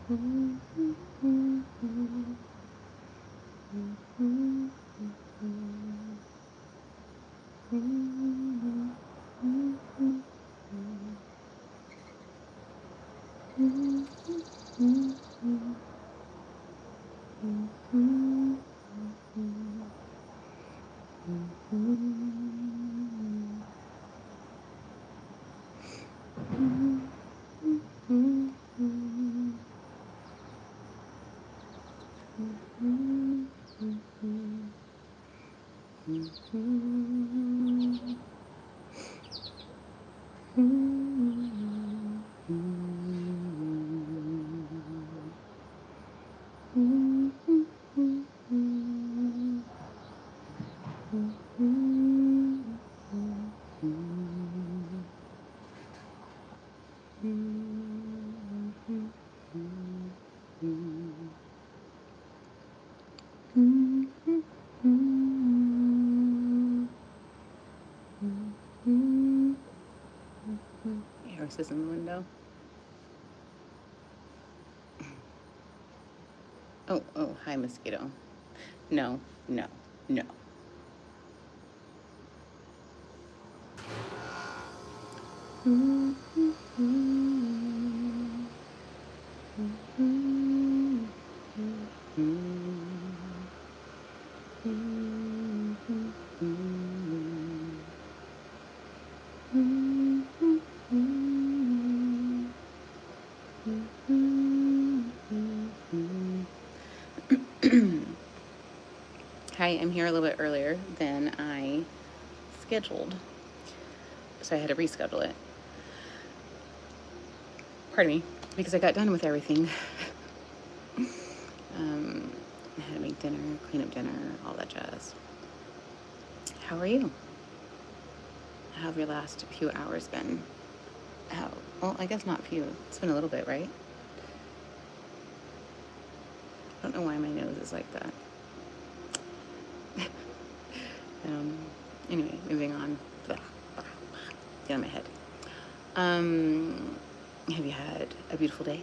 Eris is in the window. Oh, hi, mosquito. No, no, no. Hi, I'm here a little bit earlier than I scheduled, so I had to reschedule it. Pardon me, because I got done with everything. I had to make dinner, clean up dinner, all that jazz. How are you? How have your last few hours been? Well, I guess not few. It's been a little bit, right? I don't know why my nose is like that. Anyway, moving on. Get out of my head. Have you had a beautiful day?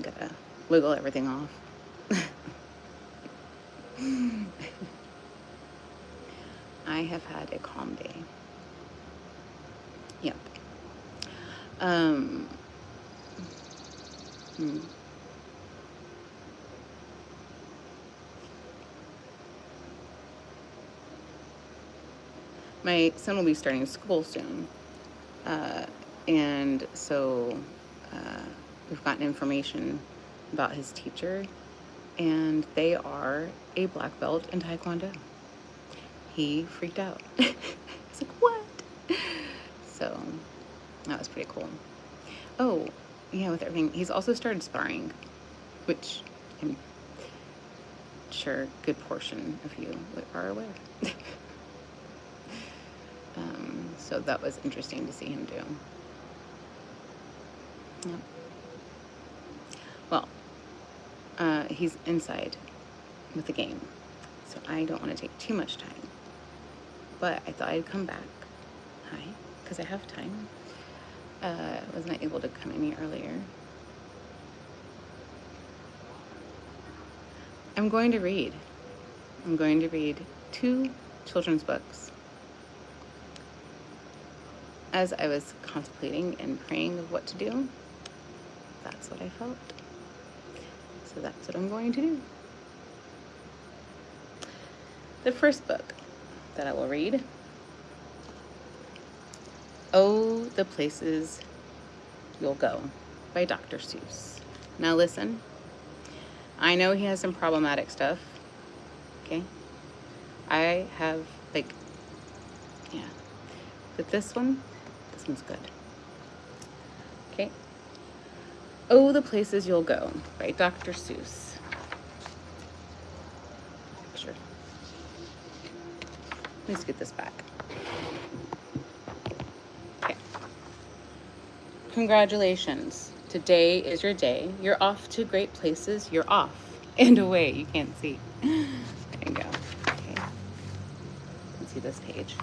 Gotta wiggle everything off. I have had a calm day. Yep. My son will be starting school soon. And so we've gotten information about his teacher, and they are a black belt in Taekwondo. He freaked out. He's like, what? So that was pretty cool. Oh, yeah, with everything. He's also started sparring, which I'm sure a good portion of you are aware. So that was interesting to see him do. Yeah. Well, he's inside with the game, so I don't want to take too much time. But I thought I'd come back. Hi, because I have time. Wasn't able to come any earlier. I'm going to read 2 children's books. As I was contemplating and praying of what to do, that's what I felt. So that's what I'm going to do. The first book that I will read, Oh, the Places You'll Go by Dr. Seuss. Now listen, I know he has some problematic stuff, okay? I have, but this one's good. Okay. Oh, the Places You'll Go by Dr. Seuss. Sure. Let's get this back. Okay. Congratulations. Today is your day. You're off to great places. You're off and away. You can't see. There you go. Okay. Let's see this page.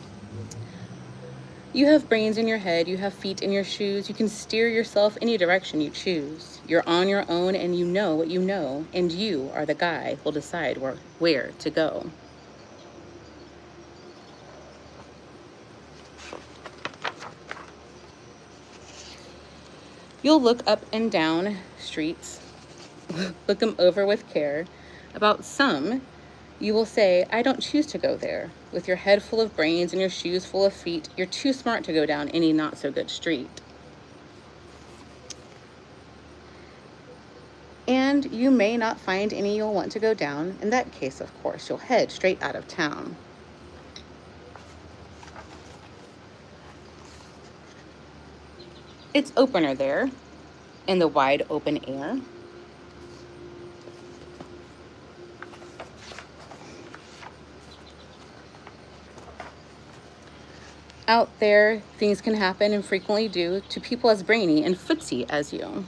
You have brains in your head, you have feet in your shoes, you can steer yourself any direction you choose. You're on your own and you know what you know, and you are the guy who'll decide where to go. You'll look up and down streets, look them over with care. About some, you will say, I don't choose to go there. With your head full of brains and your shoes full of feet, you're too smart to go down any not so good street. And you may not find any you'll want to go down. In that case, of course, you'll head straight out of town. It's opener there in the wide open air. Out there, things can happen and frequently do to people as brainy and footsy as you.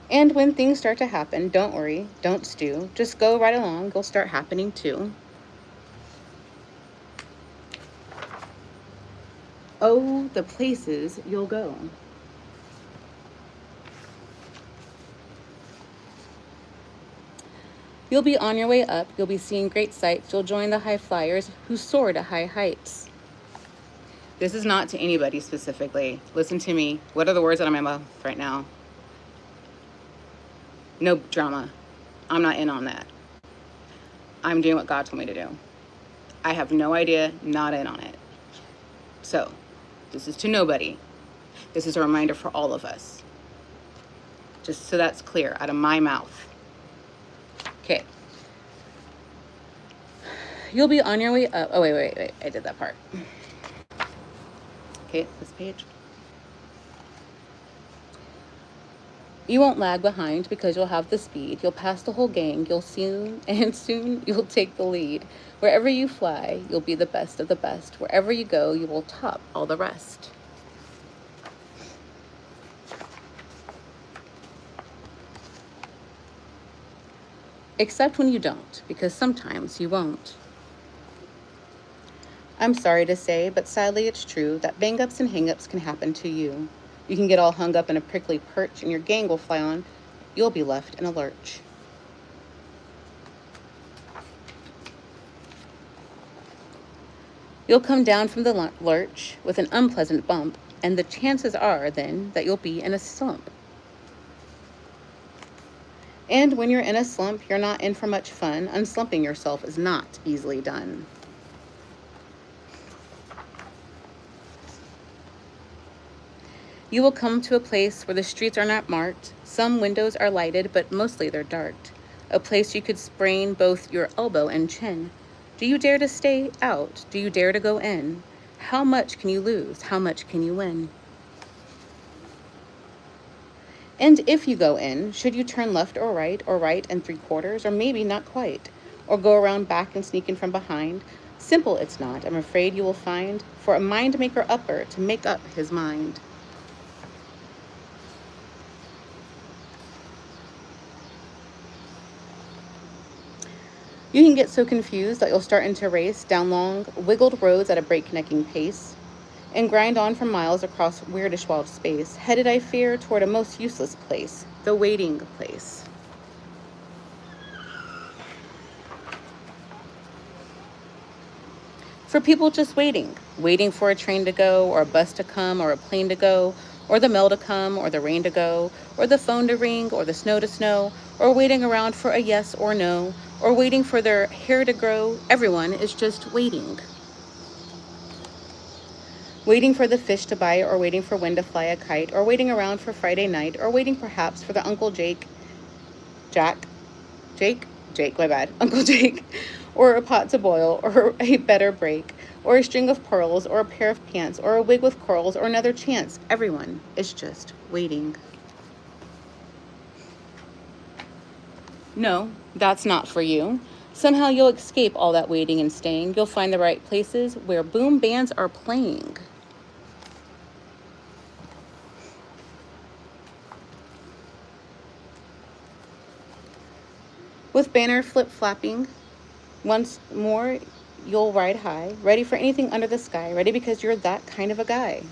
And when things start to happen, don't worry, don't stew. Just go right along, they'll start happening too. Oh, the places you'll go. You'll be on your way up, you'll be seeing great sights, you'll join the high flyers who soar to high heights. This is not to anybody specifically. Listen to me. What are the words out of my mouth right now? No drama. I'm not in on that. I'm doing what God told me to do. I have no idea, not in on it. So, this is to nobody. This is a reminder for all of us. Just so that's clear out of my mouth. Okay. You'll be on your way up. Oh, wait. I did that part. Okay, this page. You won't lag behind because you'll have the speed. You'll pass the whole gang. Soon you'll take the lead. Wherever you fly, you'll be the best of the best. Wherever you go, you will top all the rest. Except when you don't, because sometimes you won't. I'm sorry to say, but sadly it's true that bang-ups and hang-ups can happen to you. You can get all hung up in a prickly perch and your gang will fly on. You'll be left in a lurch. You'll come down from the lurch with an unpleasant bump, and the chances are then that you'll be in a slump. And when you're in a slump, you're not in for much fun. Unslumping yourself is not easily done. You will come to a place where the streets are not marked. Some windows are lighted, but mostly they're dark. A place you could sprain both your elbow and chin. Do you dare to stay out? Do you dare to go in? How much can you lose? How much can you win? And if you go in, should you turn left or right and 3/4, or maybe not quite, or go around back and sneak in from behind? Simple it's not, I'm afraid you will find, for a mind maker upper to make up his mind. You can get so confused that you'll start into race down long, wiggled roads at a breaknecking pace, and grind on for miles across weirdish wild space, headed, I fear, toward a most useless place, the waiting place. For people just waiting for a train to go, or a bus to come, or a plane to go, or the mail to come, or the rain to go, or the phone to ring, or the snow to snow, or waiting around for a yes or no, or waiting for their hair to grow. Everyone is just waiting. Waiting for the fish to bite, or waiting for when to fly a kite, or waiting around for Friday night, or waiting perhaps for the Uncle Jake, Uncle Jake, or a pot to boil, or a better break, or a string of pearls, or a pair of pants, or a wig with curls, or another chance. Everyone is just waiting. No, that's not for you. Somehow you'll escape all that waiting and staying. You'll find the right places where boom bands are playing. With banner flip-flapping, once more you'll ride high, ready for anything under the sky, ready because you're that kind of a guy.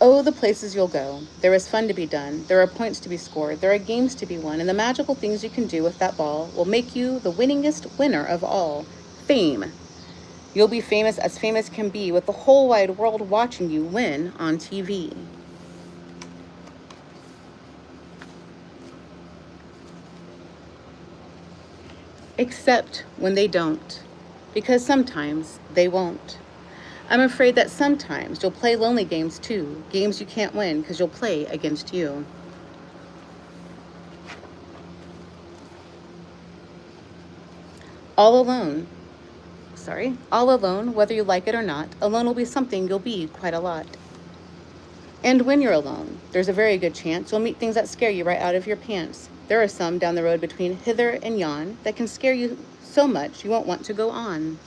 Oh, the places you'll go. There is fun to be done. There are points to be scored. There are games to be won. And the magical things you can do with that ball will make you the winningest winner of all. Fame. You'll be famous as famous can be, with the whole wide world watching you win on TV. Except when they don't, because sometimes they won't. I'm afraid that sometimes you'll play lonely games too, games you can't win because you'll play against you. All alone. All alone, whether you like it or not, alone will be something you'll be quite a lot. And when you're alone, there's a very good chance you'll meet things that scare you right out of your pants. There are some down the road between hither and yon that can scare you so much you won't want to go on.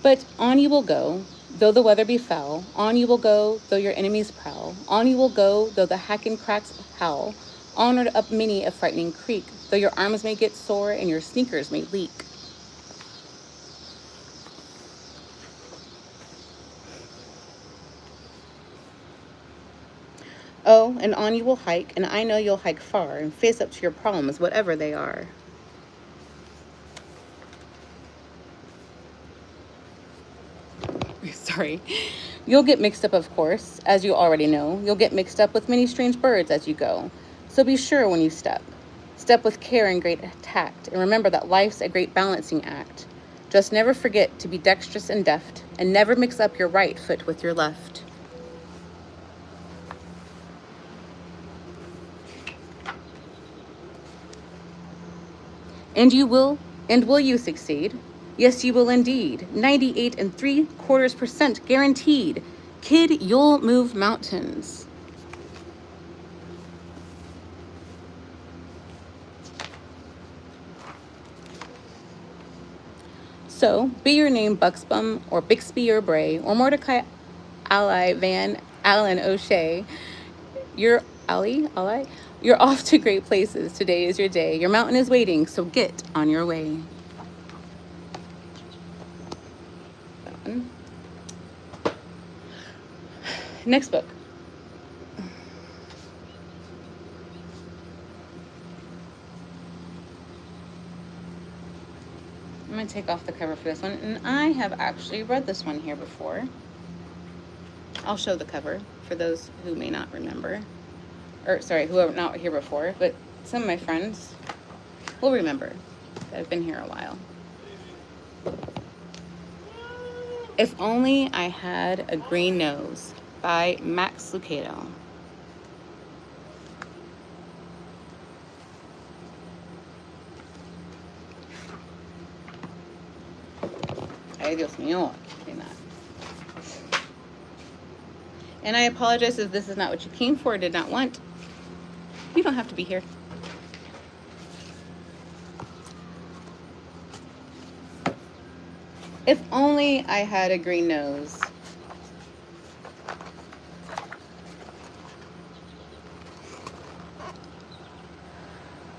But on you will go, though the weather be foul. On you will go, though your enemies prowl. On you will go, though the hacking cracks howl. Onward up many a frightening creek, though your arms may get sore and your sneakers may leak. Oh, and on you will hike, and I know you'll hike far and face up to your problems, whatever they are. Sorry. You'll get mixed up, of course, as you already know. You'll get mixed up with many strange birds as you go. So be sure when you step. Step with care and great tact, and remember that life's a great balancing act. Just never forget to be dexterous and deft, and never mix up your right foot with your left. And will you succeed? Yes, you will indeed. 98.75% guaranteed. Kid, you'll move mountains. So, be your name Buxbaum or Bixby or Bray or Mordecai Ally Van Allen O'Shea. You're off to great places. Today is your day. Your mountain is waiting, so get on your way. That one. Next book. I'm going to take off the cover for this one, and I have actually read this one here before. I'll show the cover for those who may not remember, who are not here before, but some of my friends will remember that have been here a while. If Only I Had a Green Nose by Max Lucado. Ay, Dios mío. And I apologize if this is not what you came for or did not want. You don't have to be here. If Only I Had a Green Nose.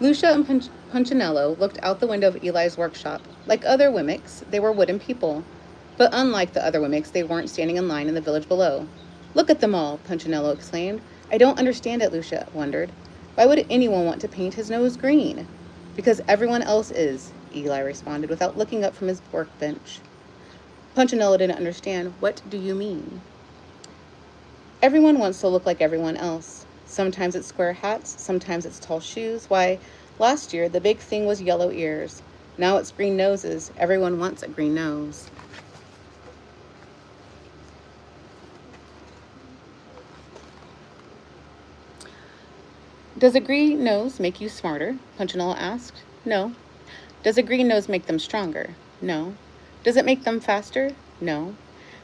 Lucia and Punchinello looked out the window of Eli's workshop. Like other Wemmicks, they were wooden people. But unlike the other Wemmicks, they weren't standing in line in the village below. Look at them all, Punchinello exclaimed. I don't understand it, Lucia wondered. Why would anyone want to paint his nose green? Because everyone else is, Eli responded without looking up from his workbench. Punchinello didn't understand. What do you mean? Everyone wants to look like everyone else. Sometimes it's square hats, sometimes it's tall shoes. Why, last year the big thing was yellow ears. Now it's green noses. Everyone wants a green nose. Does a green nose make you smarter? Punchinello asked. No. Does a green nose make them stronger? No. Does it make them faster? No.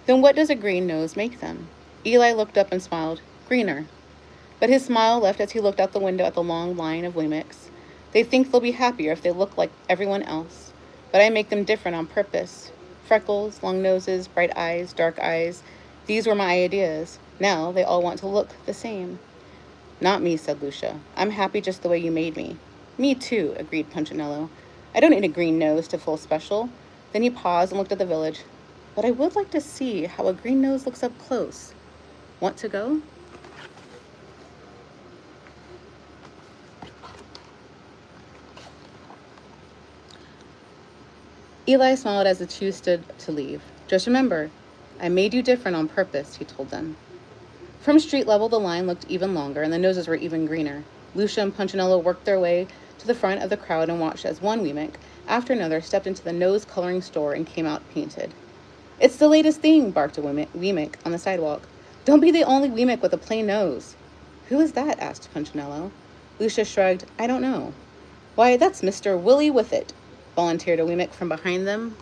Then what does a green nose make them? Eli looked up and smiled. Greener. But his smile left as he looked out the window at the long line of Wemmicks. They think they'll be happier if they look like everyone else. But I make them different on purpose. Freckles, long noses, bright eyes, dark eyes. These were my ideas. Now they all want to look the same. Not me, said Lucia. I'm happy just the way you made me. Me too, agreed Punchinello. I don't need a green nose to feel special. Then he paused and looked at the village. But I would like to see how a green nose looks up close. Want to go? Eli smiled as the two stood to leave. Just remember, I made you different on purpose, he told them. From street level, the line looked even longer, and the noses were even greener. Lucia and Punchinello worked their way to the front of the crowd and watched as one Wemmick, after another, stepped into the nose-coloring store and came out painted. It's the latest thing, barked a Wemmick on the sidewalk. Don't be the only Wemmick with a plain nose. Who is that? Asked Punchinello. Lucia shrugged. I don't know. Why, that's Mr. Willie Whiffet, volunteered a Wemmick from behind them.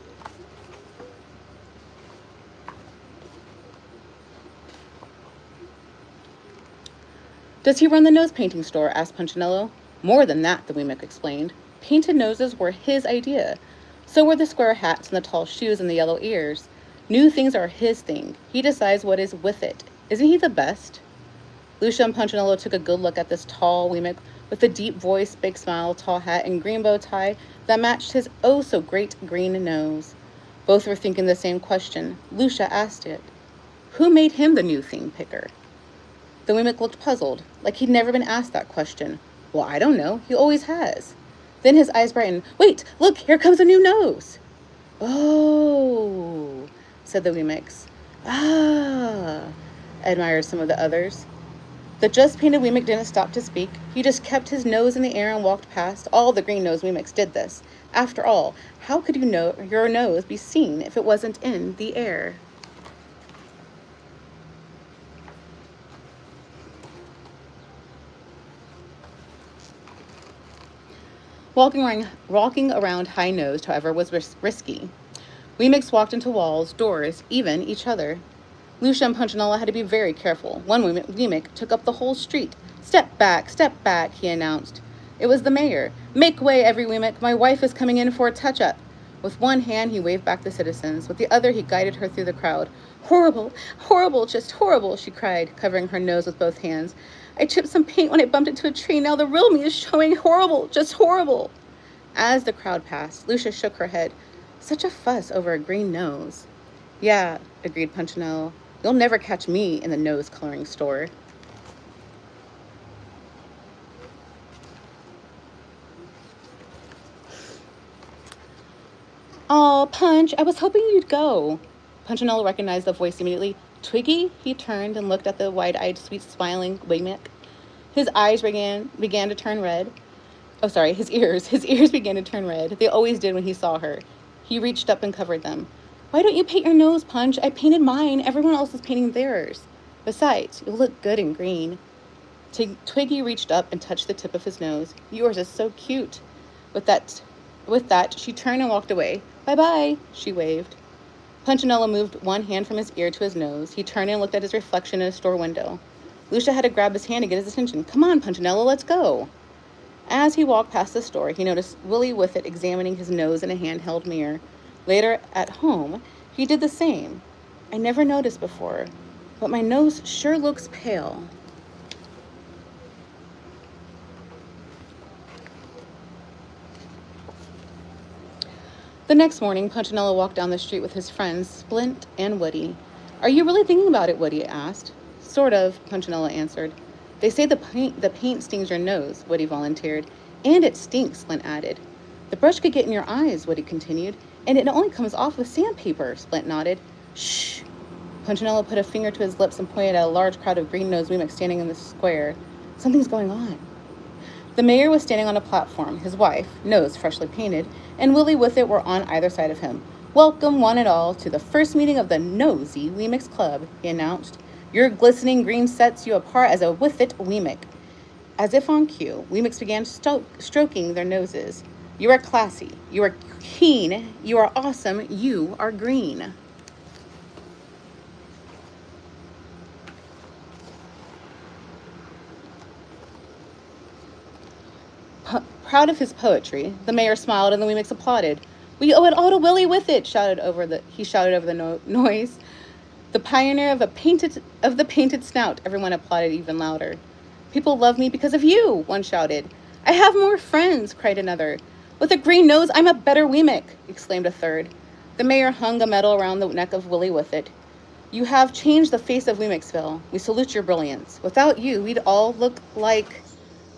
Does he run the nose painting store? Asked Punchinello. More than that, the Wemmick explained. Painted noses were his idea. So were the square hats and the tall shoes and the yellow ears. New things are his thing. He decides what is with it. Isn't he the best? Lucia and Punchinello took a good look at this tall Wemmick with the deep voice, big smile, tall hat, and green bow tie that matched his oh-so-great green nose. Both were thinking the same question. Lucia asked it. Who made him the new thing picker? The Wemmick looked puzzled, like he'd never been asked that question. Well, I don't know. He always has. Then his eyes brightened. Wait, look, here comes a new nose. Oh, said the Wemmicks. Ah, admired some of the others. The just-painted Wemmick didn't stop to speak. He just kept his nose in the air and walked past. All the green-nosed Wemmicks did this. After all, how could you know your nose be seen if it wasn't in the air? Walking around high-nosed, however, was risky. Wemmicks walked into walls, doors, even each other. Lucia and Punchinello had to be very careful. One Wemmick took up the whole street. Step back, he announced. It was the mayor. Make way, every Wemmick. My wife is coming in for a touch-up. With one hand, he waved back the citizens. With the other, he guided her through the crowd. Horrible, horrible, just horrible, she cried, covering her nose with both hands. I chipped some paint when I bumped into a tree. Now the real me is showing. Horrible, just horrible. As the crowd passed, Lucia shook her head. Such a fuss over a green nose. Yeah, agreed Punchinello. You'll never catch me in the nose-coloring store. Aw, Punch, I was hoping you'd go. Punchinello recognized the voice immediately. Twiggy? He turned and looked at the wide-eyed, sweet-smiling Wemmick. His eyes began to turn red. Oh, sorry, his ears began to turn red. They always did when he saw her. He reached up and covered them. Why don't you paint your nose, Punch? I painted mine. Everyone else is painting theirs. Besides, you'll look good in green. Twiggy reached up and touched the tip of his nose. Yours is so cute. With that, she turned and walked away. Bye-bye, she waved. Punchinello moved one hand from his ear to his nose. He turned and looked at his reflection in a store window. Lucia had to grab his hand to get his attention. Come on, Punchinello, let's go. As he walked past the store, he noticed Willie Whiffet examining his nose in a handheld mirror. Later, at home, he did the same. I never noticed before, but my nose sure looks pale. The next morning, Punchinello walked down the street with his friends, Splint and Woody. Are you really thinking about it, Woody asked. Sort of, Punchinello answered. They say the paint stings your nose, Woody volunteered. And it stinks, Splint added. The brush could get in your eyes, Woody continued. And it only comes off with sandpaper, Splint nodded. Shh! Punchinello put a finger to his lips and pointed at a large crowd of green-nosed Wemmicks standing in the square. Something's going on. The mayor was standing on a platform. His wife, nose freshly painted, and Willie Whiffet were on either side of him. Welcome, one and all, to the first meeting of the Nosy Wemmicks Club, he announced. Your glistening green sets you apart as a Whiffet Wemmick. As if on cue, Wemmicks began stroking their noses. You are classy. You are keen. You are awesome. You are green. Proud of his poetry, the mayor smiled and the Wemmicks applauded. We owe it all to Willie Whiffet, he shouted over the noise. The pioneer of Of the painted snout, everyone applauded even louder. People love me because of you, one shouted. I have more friends, cried another. With a green nose, I'm a better Weemick, exclaimed a third. The mayor hung a medal around the neck of Willie with it. You have changed the face of Weemicksville. We salute your brilliance. Without you, we'd all look like...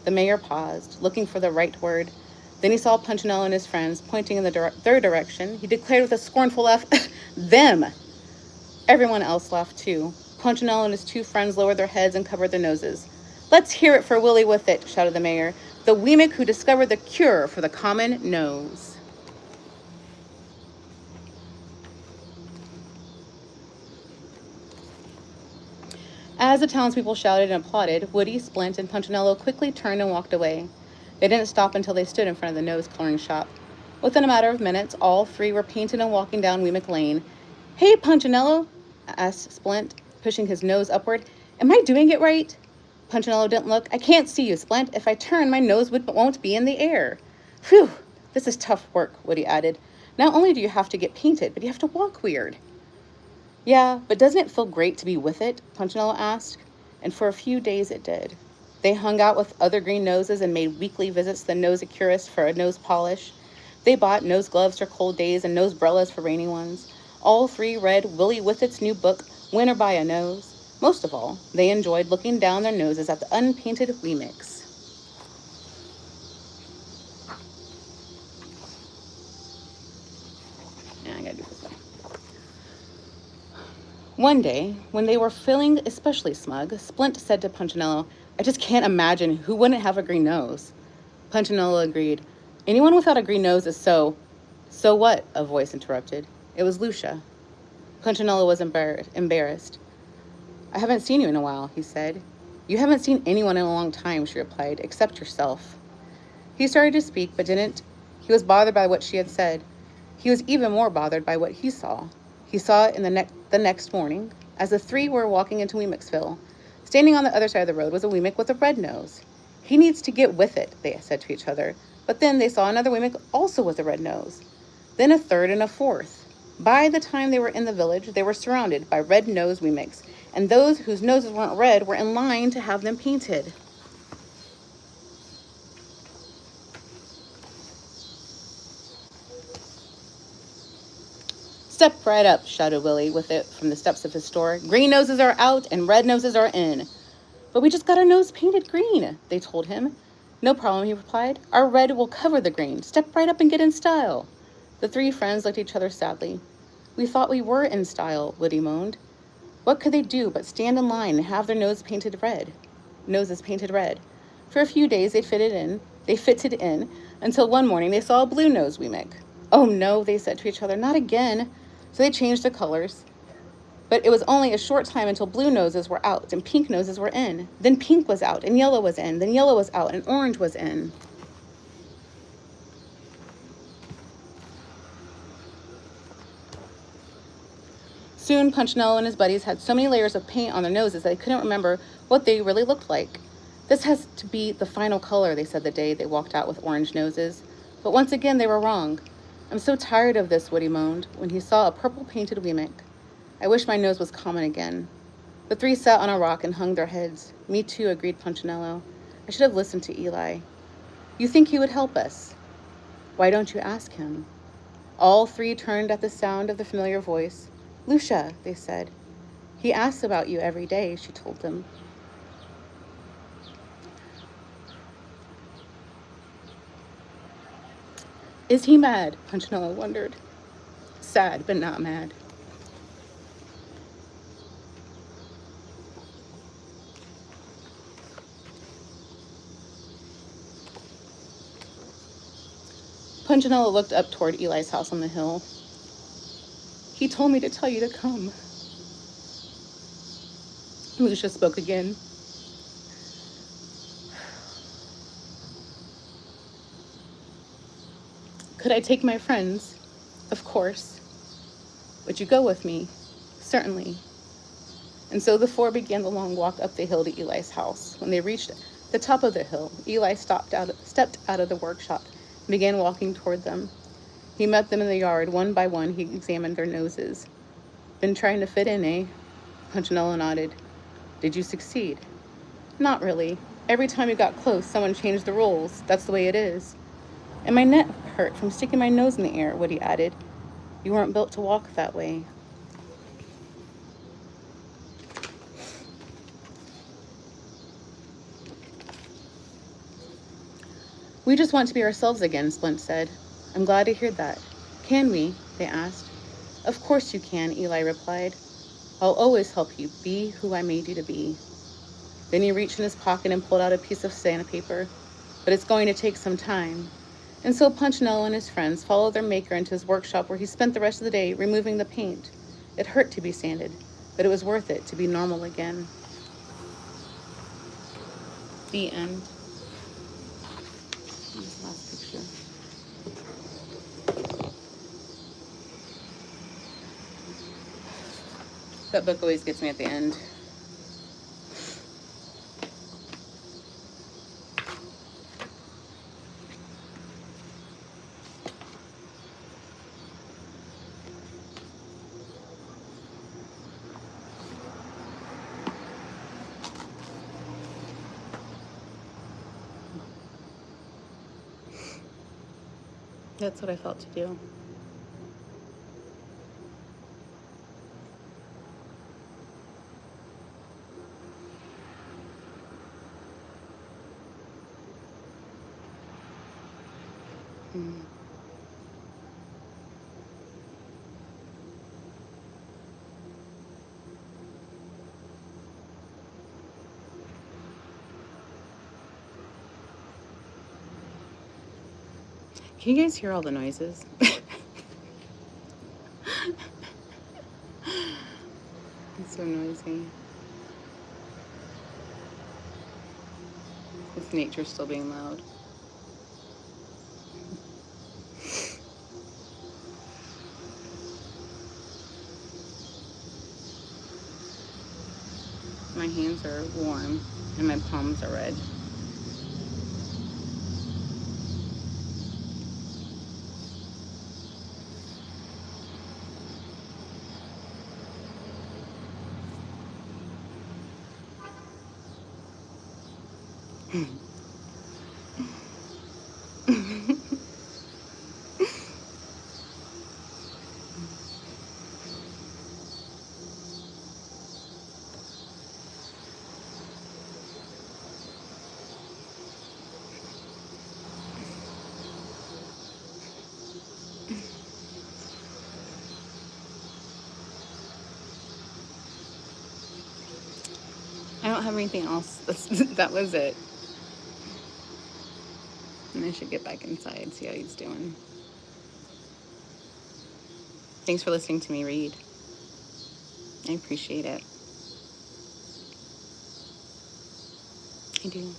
The mayor paused, looking for the right word. Then he saw Punchinello and his friends pointing in their direction. He declared with a scornful laugh, them! Everyone else laughed too. Punchinello and his two friends lowered their heads and covered their noses. Let's hear it for Willie with it, shouted the mayor, the Weemick who discovered the cure for the common nose. As the townspeople shouted and applauded, Woody, Splint, and Punchinello quickly turned and walked away. They didn't stop until they stood in front of the nose-coloring shop. Within a matter of minutes, all three were painted and walking down Weemick Lane. Hey, Punchinello, asked Splint, pushing his nose upward. Am I doing it right? Punchinello didn't look. I can't see you, Splint. If I turn, my nose won't be in the air. Phew, this is tough work, Woody added. Not only do you have to get painted, but you have to walk weird. Yeah, but doesn't it feel great to be with it? Punchinello asked. And for a few days it did. They hung out with other green noses and made weekly visits to the nose-a-curist for a nose polish. They bought nose gloves for cold days and nose brellas for rainy ones. All three read Willie Withet's new book, Win or Buy a Nose. Most of all, they enjoyed looking down their noses at the unpainted Weemicks. I gotta do this one. One day, when they were feeling especially smug, Splint said to Punchinello, I just can't imagine who wouldn't have a green nose. Punchinello agreed. Anyone without a green nose is so... So what? A voice interrupted. It was Lucia. Punchinello was embarrassed. I haven't seen you in a while, he said. You haven't seen anyone in a long time, she replied, except yourself. He started to speak, but didn't. He was bothered by what she had said. He was even more bothered by what he saw. He saw it in the next morning, as the three were walking into Weemicksville. Standing on the other side of the road was a Weemick with a red nose. He needs to get with it, they said to each other. But then they saw another Weemick also with a red nose. Then a third and a fourth. By the time they were in the village, they were surrounded by red-nosed Weemicks, and those whose noses weren't red were in line to have them painted. Step right up, shouted Willie with it from the steps of his store. Green noses are out and red noses are in. But we just got our nose painted green, they told him. No problem, he replied. Our red will cover the green. Step right up and get in style. The three friends looked at each other sadly. We thought we were in style, Woody moaned. What could they do but stand in line and have their noses painted red? For a few days they fitted in, until one morning they saw a blue-nosed Weemick. Oh no, they said to each other, not again. So they changed the colors. But it was only a short time until blue noses were out and pink noses were in. Then pink was out and yellow was in. Then yellow was out and orange was in. Soon, Punchinello and his buddies had so many layers of paint on their noses that they couldn't remember what they really looked like. This has to be the final color, they said the day they walked out with orange noses. But once again, they were wrong. I'm so tired of this, Woody moaned, when he saw a purple-painted Weemick. I wish my nose was common again. The three sat on a rock and hung their heads. Me too, agreed Punchinello. I should have listened to Eli. You think he would help us? Why don't you ask him? All three turned at the sound of the familiar voice. Lucia, they said. He asks about you every day, she told them. Is he mad? Punchinello wondered. Sad, but not mad. Punchinello looked up toward Eli's house on the hill. He told me to tell you to come. Lucia spoke again. Could I take my friends? Of course. Would you go with me? Certainly. And so the four began the long walk up the hill to Eli's house. When they reached the top of the hill, Eli stepped out of the workshop and began walking toward them. He met them in the yard. One by one, he examined their noses. Been trying to fit in, eh? Punchinello nodded. Did you succeed? Not really. Every time you got close, someone changed the rules. That's the way it is. And my neck hurt from sticking my nose in the air, Woody added. You weren't built to walk that way. We just want to be ourselves again, Splint said. I'm glad to hear that. Can we? They asked. Of course you can, Eli replied. I'll always help you be who I made you to be. Then he reached in his pocket and pulled out a piece of sandpaper. But it's going to take some time. And so Punchinello and his friends followed their maker into his workshop where he spent the rest of the day removing the paint. It hurt to be sanded, but it was worth it to be normal again. The end. This last picture. That book always gets me at the end. That's what I felt to do. Can you guys hear all the noises? It's so noisy. It's nature still being loud. My hands are warm and my palms are red. I don't have anything else. That was it. And I should get back inside, see how he's doing. Thanks for listening to me read. I appreciate it. I do.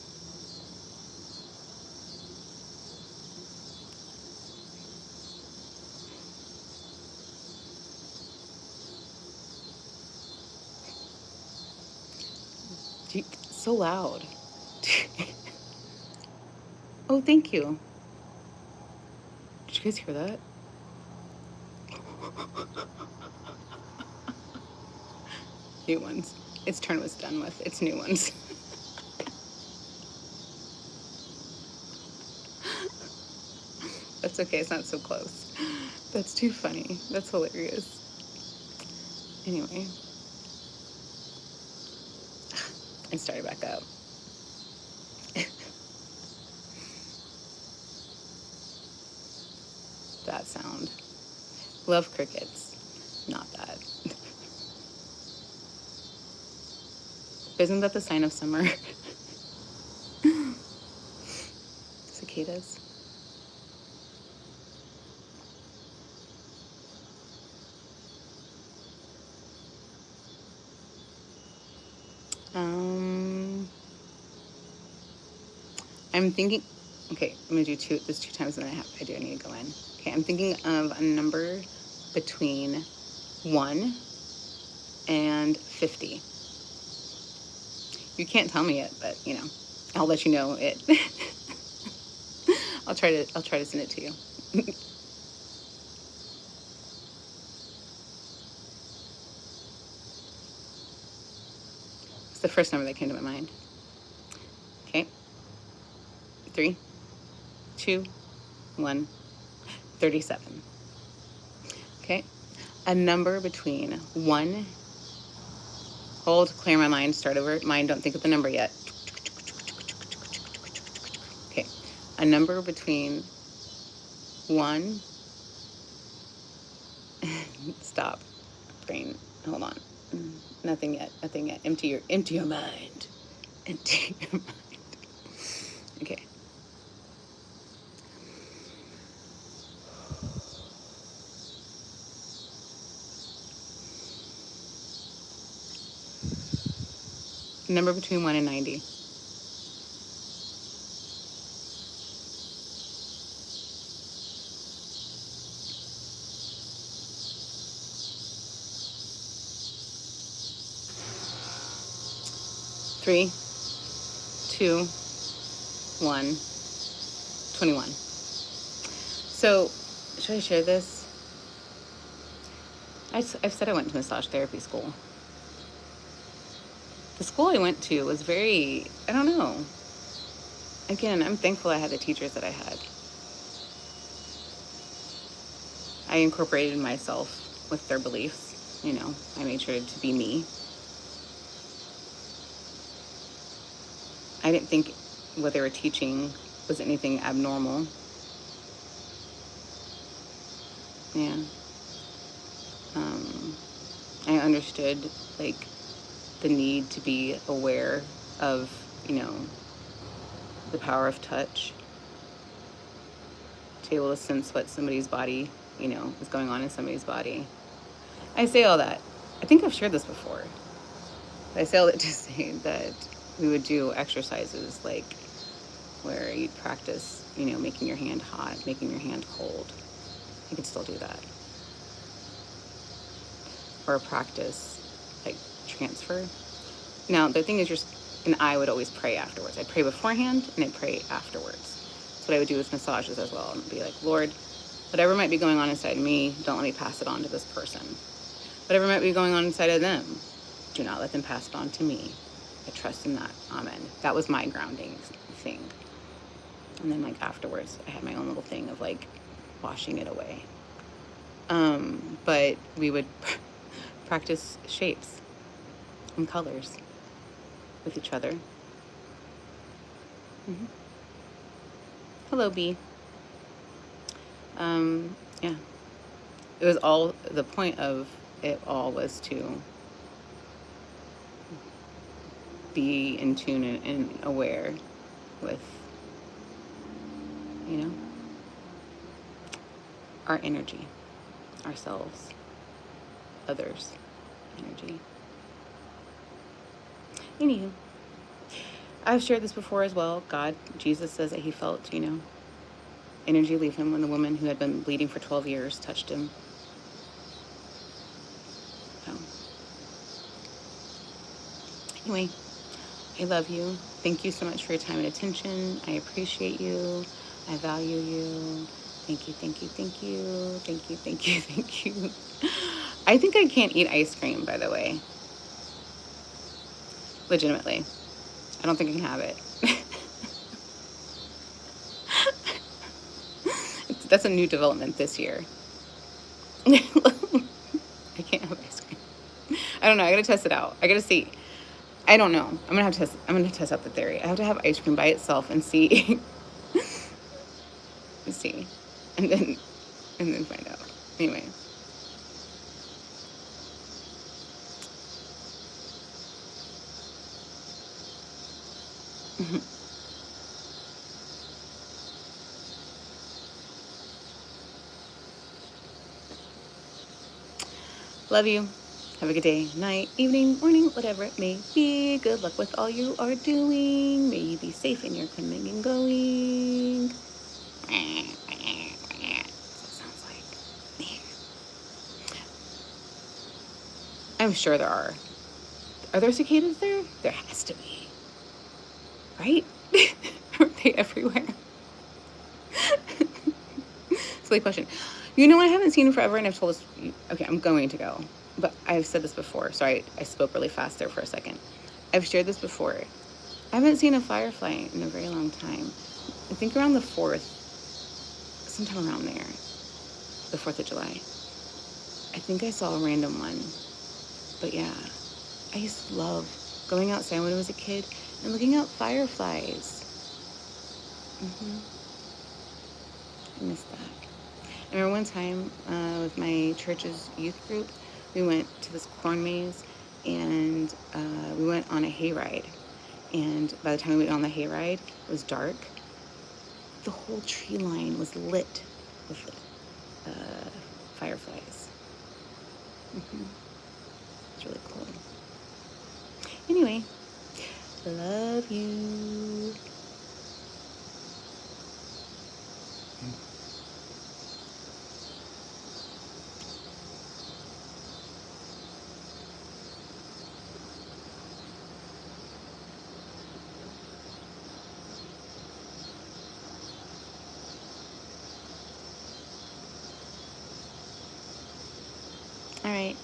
So loud. Oh, thank you. Did you guys hear that? New ones. Its turn was done with. It's new ones. That's okay. It's not so close. That's too funny. That's hilarious. Anyway. I started back up. That sound. Love crickets. Not that. Isn't that the sign of summer? Cicadas. I'm thinking, okay, I'm gonna do this two times and then I do need to go in. Okay, I'm thinking of a number between 1 and 50. You can't tell me it, but you know, I'll let you know it. I'll try to send it to you. It's the first number that came to my mind. Okay. 3, 2, 1, 37. Okay. A number between 1, hold, clear my mind, start over. Mind, don't think of the number yet. Okay. A number between 1, stop, brain, hold on. Nothing yet. Empty your mind. Empty your mind. Okay. Number between 1 and 90. Three, 2, 1, 21. So, should I share this? I've said I went to massage therapy school. The school I went to was very, I don't know. Again, I'm thankful I had the teachers that I had. I incorporated myself with their beliefs, you know. I made sure to be me. I didn't think what they were teaching was anything abnormal. Yeah. I understood, like, the need to be aware of, you know, the power of touch, to be able to sense what somebody's body, you know, is going on in somebody's body. I say all that. I think I've shared this before. I say all that to say that we would do exercises like where you'd practice, you know, making your hand hot, making your hand cold. You could still do that. Or practice like transfer. Now, the thing is, and I would always pray afterwards. I'd pray beforehand and I'd pray afterwards. That's what I would do with massages as well. And be like, Lord, whatever might be going on inside me, don't let me pass it on to this person. Whatever might be going on inside of them, do not let them pass it on to me. I trust in that. Amen. That was my grounding thing. And then, like, afterwards, I had my own little thing of, like, washing it away. But we would practice shapes and colors with each other. Mm-hmm. Hello, B. Yeah. It was all, the point of it all was to be in tune and aware with, you know, our energy, ourselves, others' energy. Anywho, I've shared this before as well. Jesus says that he felt, you know, energy leave him when the woman who had been bleeding for 12 years touched him. So, anyway, I love you. Thank you so much for your time and attention. I appreciate you. I value you. Thank you, thank you, thank you. Thank you, thank you, thank you. I think I can't eat ice cream, by the way. Legitimately. I don't think I can have it. That's a new development this year. I can't have ice cream. I don't know. I gotta test it out. I gotta see. I don't know. I'm gonna test out the theory. I have to have ice cream by itself and see. See. And then find out. Anyway. Love you. Have a good day, night, evening, morning, whatever it may be. Good luck with all you are doing. May you be safe in your coming and going. That sounds like me. I'm sure there are. Are there cicadas there? There has to be. Right? Aren't they everywhere? Silly question. You know, I haven't seen forever, and I've told this. Okay, I'm going to go, but I've said this before, so I spoke really fast there for a second. I've shared this before. I haven't seen a firefly in a very long time. I think around the 4th, sometime around there, the 4th of July. I think I saw a random one. But yeah, I used to love going outside when I was a kid and looking at fireflies. I miss that. I remember one time with my church's youth group, we went to this corn maze and we went on a hayride. And by the time we went on the hayride, it was dark. The whole tree line was lit with fireflies. It's really cool. Anyway, love you. All right.